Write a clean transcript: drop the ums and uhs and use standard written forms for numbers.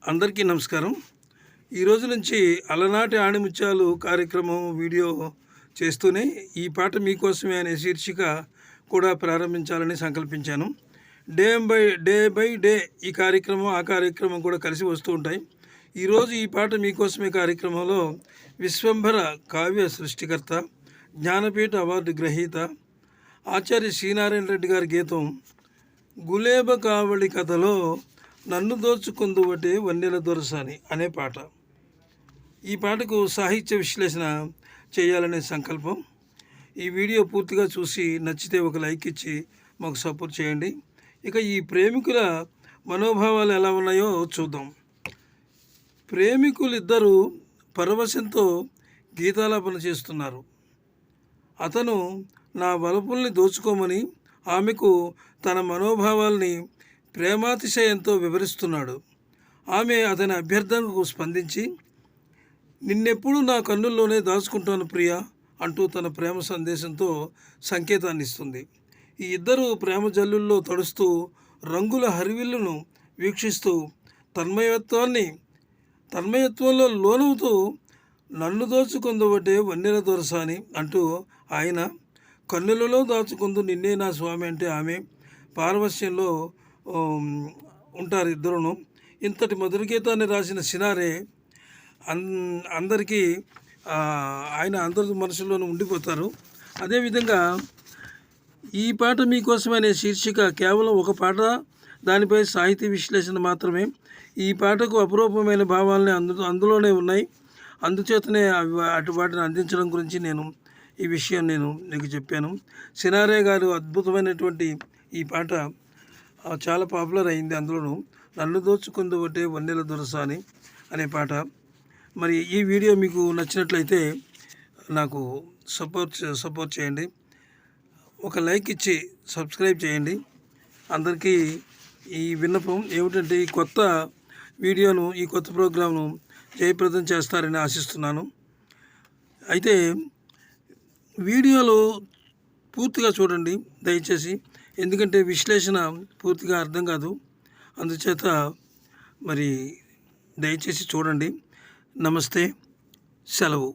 అందరికీ నమస్కారం. ఈరోజు నుంచి అలనాటి ఆణిముత్యాలు కార్యక్రమం వీడియో చేస్తూనే ఈ పాట మీకోసమే అనే శీర్షిక కూడా ప్రారంభించాలని సంకల్పించాను. డే బై డే ఈ కార్యక్రమం ఆ కార్యక్రమం కూడా కలిసి వస్తూ ఉంటాయి. ఈరోజు ఈ పాట మీకోసమే కార్యక్రమంలో విశ్వంభర కావ్య సృష్టికర్త, జ్ఞానపీఠ అవార్డు గ్రహీత ఆచార్య శ్రీనారాయణ రెడ్డి గారి గీతం గులేబ కావళి కథలో నన్ను దోచుకుందువటే వన్నెల దొరసాని అనే పాట. ఈ పాటకు సాహిత్య విశ్లేషణ చేయాలనే సంకల్పం. ఈ వీడియో పూర్తిగా చూసి నచ్చితే ఒక లైక్ ఇచ్చి మాకు సపోర్ట్ చేయండి. ఇక ఈ ప్రేమికుల మనోభావాలు ఎలా ఉన్నాయో చూద్దాం. ప్రేమికులిద్దరూ పరవశంతో గీతాలాపన చేస్తున్నారు. అతను నా వలపుల్ని దోచుకోమని ఆమెకు తన మనోభావాల్ని ప్రేమాతిశయంతో వివరిస్తున్నాడు. ఆమె అతని అభ్యర్థనకు స్పందించి, నిన్నెప్పుడు నా కన్నుల్లోనే దాచుకుంటాను ప్రియా అంటూ తన ప్రేమ సందేశంతో సంకేతాన్ని ఇస్తుంది. ఈ ఇద్దరు ప్రేమ జల్లుల్లో తడుస్తూ రంగుల హరివిల్లును వీక్షిస్తూ తన్మయత్వంలో లోనవుతూ నన్ను దోచుకుందువటే వన్నెల దొరసాని అంటూ ఆయన, కన్నులలో దాచుకుందు నిన్నే నా స్వామి అంటే ఆమె పారవశ్యంలో ఉంటారు ఇద్దరును. ఇంతటి మధుర గీతాన్ని రాసిన సినారే అందరికీ ఆయన అందరి మనసులోనూ ఉండిపోతారు. అదేవిధంగా ఈ పాట మీకోసం అనే శీర్షిక కేవలం ఒక పాట, దానిపై సాహితీ విశ్లేషణ మాత్రమే. ఈ పాటకు అపురూపమైన భావాలని అందులోనే ఉన్నాయి. అందుచేతనే అటు వాటిని అందించడం గురించి ఈ విషయం నీకు చెప్పాను. సినారే గారు అద్భుతమైనటువంటి ఈ పాట చాలా పాపులర్ అయింది. అందులోనూ నన్ను దోచుకుందువటే వన్నెల దొరసాని అనే పాట. మరి ఈ వీడియో మీకు నచ్చినట్లయితే నాకు సపోర్ట్ చేయండి. ఒక లైక్ ఇచ్చి సబ్స్క్రైబ్ చేయండి. అందరికీ ఈ విన్నపం ఏమిటంటే ఈ కొత్త వీడియోను, ఈ కొత్త ప్రోగ్రాంను జయప్రదం చేస్తారని ఆశిస్తున్నాను. అయితే వీడియోలు పూర్తిగా చూడండి దయచేసి, ఎందుకంటే విశ్లేషణ పూర్తిగా అర్థం కాదు. అందుచేత మరి దయచేసి చూడండి. నమస్తే, సెలవు.